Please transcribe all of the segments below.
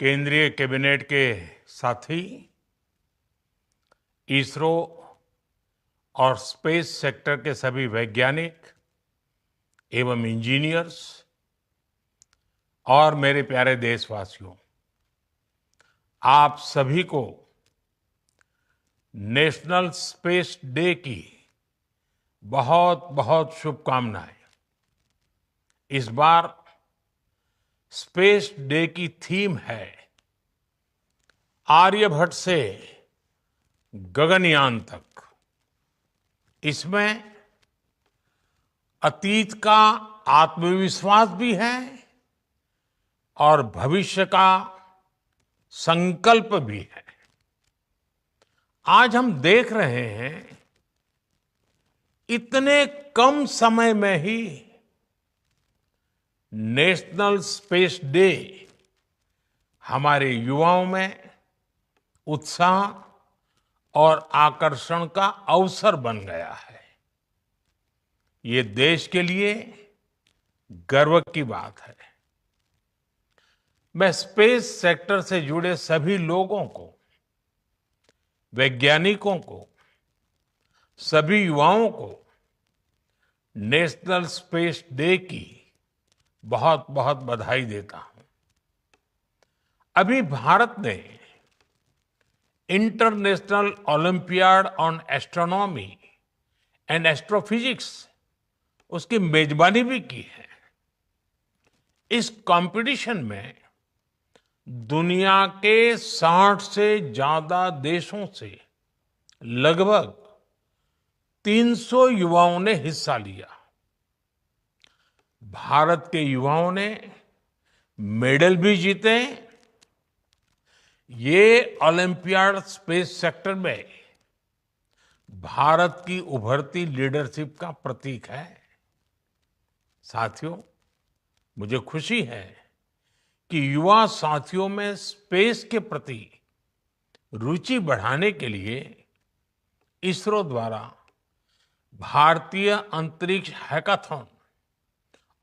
केंद्रीय कैबिनेट के साथी, इसरो और स्पेस सेक्टर के सभी वैज्ञानिक एवं इंजीनियर्स और मेरे प्यारे देशवासियों, आप सभी को नेशनल स्पेस डे की बहुत बहुत शुभकामनाएं। इस बार स्पेस डे की थीम है आर्यभट्ट से गगनयान तक। इसमें अतीत का आत्मविश्वास भी है और भविष्य का संकल्प भी है। आज हम देख रहे हैं इतने कम समय में ही नेशनल स्पेस डे हमारे युवाओं में उत्साह और आकर्षण का अवसर बन गया है। ये देश के लिए गर्व की बात है। मैं स्पेस सेक्टर से जुड़े सभी लोगों को, वैज्ञानिकों को, सभी युवाओं को नेशनल स्पेस डे की बहुत बहुत बधाई देता हूं। अभी भारत ने international olympiad on astronomy and astrophysics उसकी मेजबानी भी की है। इस कंपटीशन में दुनिया के 60 से ज्यादा देशों से लगभग 300 युवाओं ने हिस्सा लिया। भारत के युवाओं ने मेडल भी जीते। ये ओलंपियाड स्पेस सेक्टर में भारत की उभरती लीडरशिप का प्रतीक है। साथियों, मुझे खुशी है कि युवा साथियों में स्पेस के प्रति रुचि बढ़ाने के लिए इसरो द्वारा भारतीय अंतरिक्ष हैकाथॉन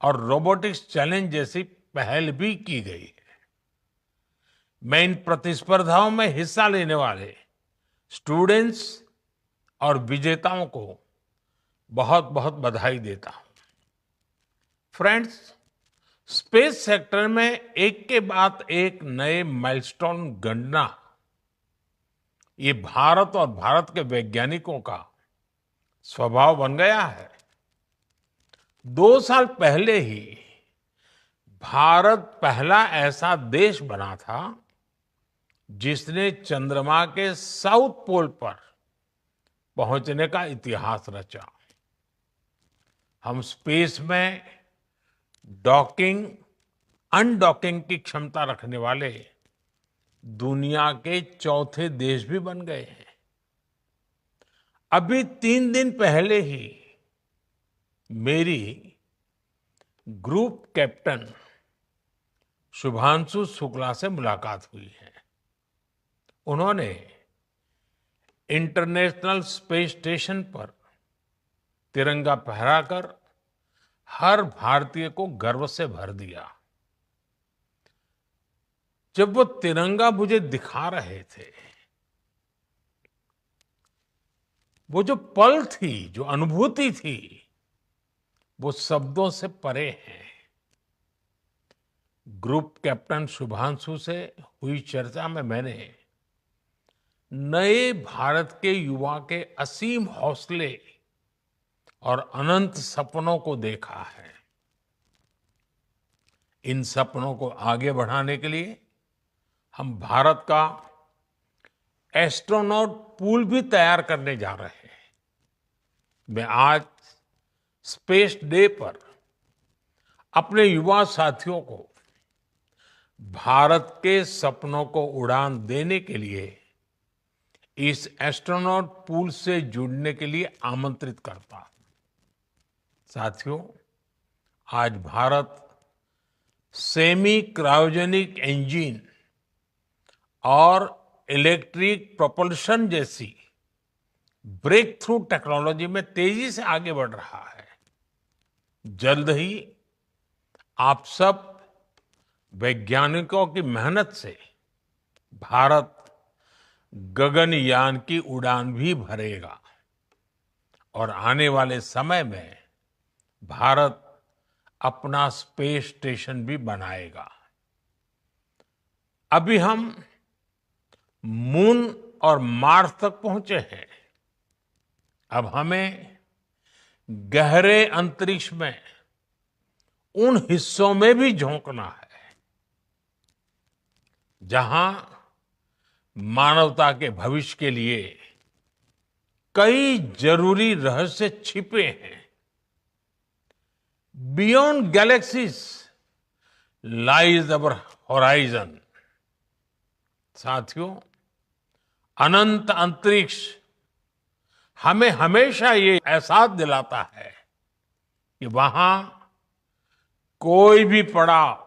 और रोबोटिक्स चैलेंज जैसी पहल भी की गई है। मैं इन प्रतिस्पर्धाओं में हिस्सा लेने वाले स्टूडेंट्स और विजेताओं को बहुत बहुत बधाई देता हूं। फ्रेंड्स, स्पेस सेक्टर में एक के बाद एक नए माइलस्टोन गणना, ये भारत और भारत के वैज्ञानिकों का स्वभाव बन गया है। 2 साल पहले ही भारत पहला ऐसा देश बना था जिसने चंद्रमा के साउथ पोल पर पहुंचने का इतिहास रचा। हम स्पेस में डॉकिंग, अनडॉकिंग की क्षमता रखने वाले दुनिया के चौथे देश भी बन गए हैं। अभी 3 दिन पहले ही मेरी ग्रुप कैप्टन शुभांशु शुक्ला से मुलाकात हुई है। उन्होंने इंटरनेशनल स्पेस स्टेशन पर तिरंगा फहराकर हर भारतीय को गर्व से भर दिया। जब वो तिरंगा मुझे दिखा रहे थे, वो जो पल थी, जो अनुभूति थी, वो शब्दों से परे है। ग्रुप कैप्टन शुभांशु से हुई चर्चा में मैंने नए भारत के युवा के असीम हौसले और अनंत सपनों को देखा है। इन सपनों को आगे बढ़ाने के लिए हम भारत का एस्ट्रोनॉट पूल भी तैयार करने जा रहे हैं। मैं आज स्पेस डे पर अपने युवा साथियों को भारत के सपनों को उड़ान देने के लिए इस एस्ट्रोनॉट पूल से जुड़ने के लिए आमंत्रित करता हूं। साथियों, आज भारत सेमी क्रायोजेनिक इंजन और इलेक्ट्रिक प्रोपल्शन जैसी ब्रेक थ्रू टेक्नोलॉजी में तेजी से आगे बढ़ रहा है। जल्द ही आप सब वैज्ञानिकों की मेहनत से भारत गगनयान की उड़ान भी भरेगा और आने वाले समय में भारत अपना स्पेस स्टेशन भी बनाएगा। अभी हम मून और मार्स तक पहुंचे हैं। अब हमें गहरे अंतरिक्ष में उन हिस्सों में भी झोंकना है जहां मानवता के भविष्य के लिए कई जरूरी रहस्य छिपे हैं। बियॉन्ड गैलेक्सीज लाइज अवर होराइजन। साथियों, अनंत अंतरिक्ष हमें हमेशा ये एहसास दिलाता है कि वहां कोई भी पड़ाव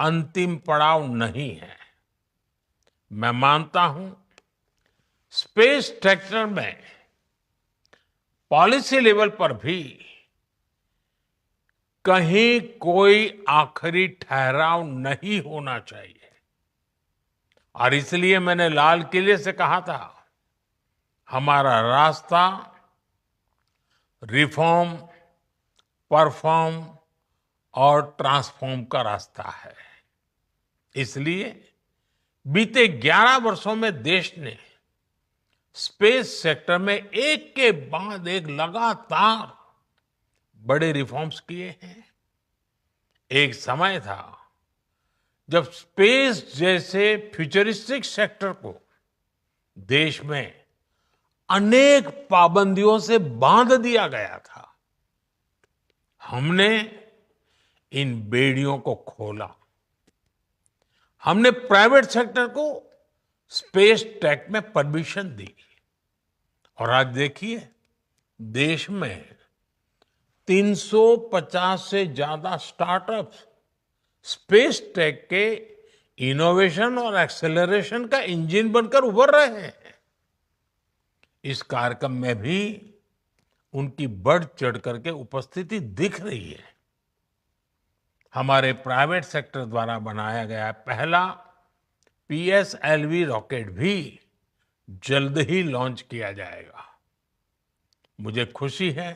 अंतिम पड़ाव नहीं है। मैं मानता हूं स्पेस सेक्टर में पॉलिसी लेवल पर भी कहीं कोई आखिरी ठहराव नहीं होना चाहिए। और इसलिए मैंने लाल किले से कहा था, हमारा रास्ता रिफॉर्म, परफॉर्म और ट्रांसफॉर्म का रास्ता है। इसलिए बीते 11 वर्षों में देश ने स्पेस सेक्टर में एक के बाद एक लगातार बड़े रिफॉर्म्स किए हैं। एक समय था जब स्पेस जैसे फ्यूचरिस्टिक सेक्टर को देश में अनेक पाबंदियों से बांध दिया गया था। हमने इन बेड़ियों को खोला। हमने प्राइवेट सेक्टर को स्पेस टेक में परमिशन दी और आज देखिए देश में 350 से ज्यादा स्टार्टअप्स स्पेस टेक के इनोवेशन और एक्सेलरेशन का इंजन बनकर उभर रहे हैं। इस कार्यक्रम में भी उनकी बढ़ चढ़ करके उपस्थिति दिख रही है। हमारे प्राइवेट सेक्टर द्वारा बनाया गया पहला पीएसएलवी रॉकेट भी जल्द ही लॉन्च किया जाएगा। मुझे खुशी है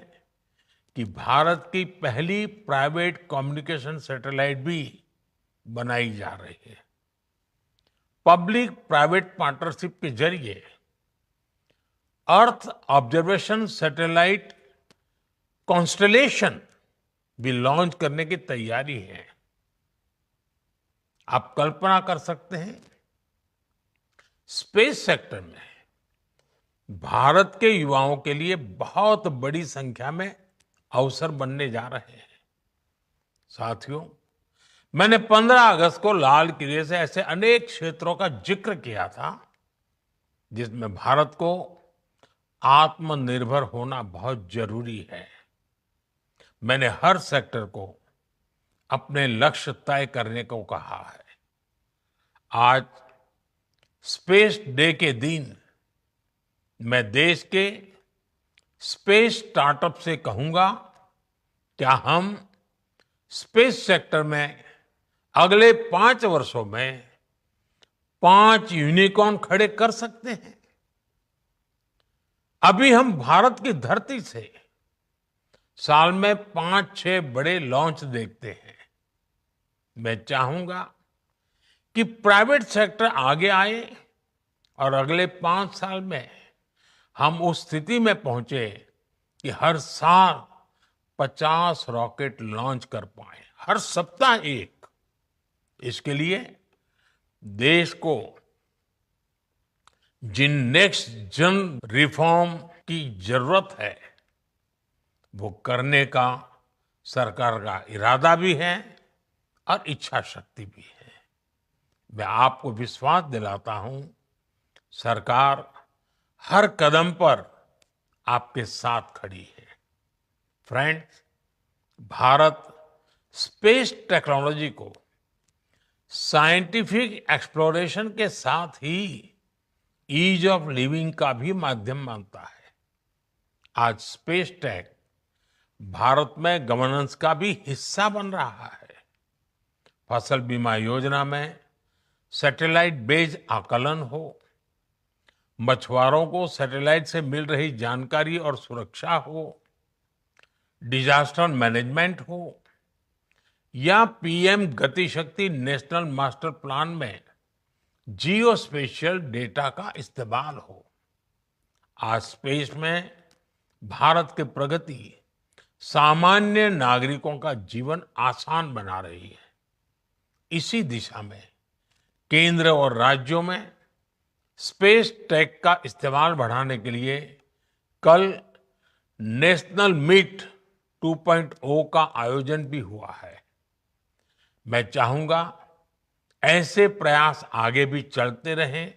कि भारत की पहली प्राइवेट कम्युनिकेशन सैटेलाइट भी बनाई जा रही है। पब्लिक प्राइवेट पार्टनरशिप के जरिए अर्थ ऑब्जर्वेशन सैटेलाइट कॉन्स्टलेशन भी लॉन्च करने की तैयारी है। आप कल्पना कर सकते हैं स्पेस सेक्टर में भारत के युवाओं के लिए बहुत बड़ी संख्या में अवसर बनने जा रहे हैं। साथियों, मैंने 15 अगस्त को लाल किले से ऐसे अनेक क्षेत्रों का जिक्र किया था जिसमें भारत को आत्मनिर्भर होना बहुत जरूरी है। मैंने हर सेक्टर को अपने लक्ष्य तय करने को कहा है। आज स्पेस डे के दिन मैं देश के स्पेस स्टार्टअप से कहूंगा, क्या हम स्पेस सेक्टर में अगले 5 वर्षों में 5 यूनिकॉर्न खड़े कर सकते हैं? अभी हम भारत की धरती से साल में 5-6 बड़े लॉन्च देखते हैं। मैं चाहूंगा कि प्राइवेट सेक्टर आगे आए और अगले 5 साल में हम उस स्थिति में पहुंचे कि हर साल 50 रॉकेट लॉन्च कर पाए, हर सप्ताह एक। इसके लिए देश को जिन नेक्स्ट जन रिफॉर्म की जरूरत है वो करने का सरकार का इरादा भी है और इच्छा शक्ति भी है। मैं आपको विश्वास दिलाता हूं, सरकार हर कदम पर आपके साथ खड़ी है। फ्रेंड्स, भारत स्पेस टेक्नोलॉजी को साइंटिफिक एक्सप्लोरेशन के साथ ही ईज ऑफ लिविंग का भी माध्यम मानता है। आज स्पेस टेक भारत में गवर्नेंस का भी हिस्सा बन रहा है। फसल बीमा योजना में सैटेलाइट बेस्ड आकलन हो, मछुआरों को सैटेलाइट से मिल रही जानकारी और सुरक्षा हो, डिजास्टर मैनेजमेंट हो या पीएम गति शक्ति नेशनल मास्टर प्लान में जियो स्पेशियल डेटा का इस्तेमाल हो। आज स्पेस में भारत की प्रगति सामान्य नागरिकों का जीवन आसान बना रही है। इसी दिशा में केंद्र और राज्यों में स्पेस टेक का इस्तेमाल बढ़ाने के लिए कल नेशनल मीट 2.0 का आयोजन भी हुआ है। मैं चाहूंगा ऐसे प्रयास आगे भी चलते रहें।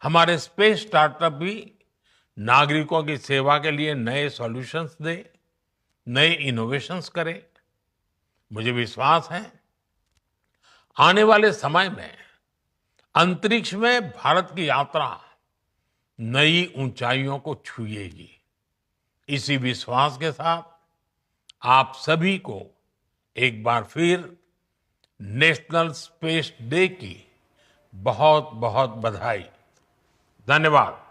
हमारे स्पेस स्टार्टअप भी नागरिकों की सेवा के लिए नए सॉल्यूशंस दे, नए इनोवेशंस करे। मुझे विश्वास है आने वाले समय में अंतरिक्ष में भारत की यात्रा नई ऊंचाइयों को छुएगी। इसी विश्वास के साथ आप सभी को एक बार फिर नेशनल स्पेस डे की बहुत बहुत बधाई। धन्यवाद।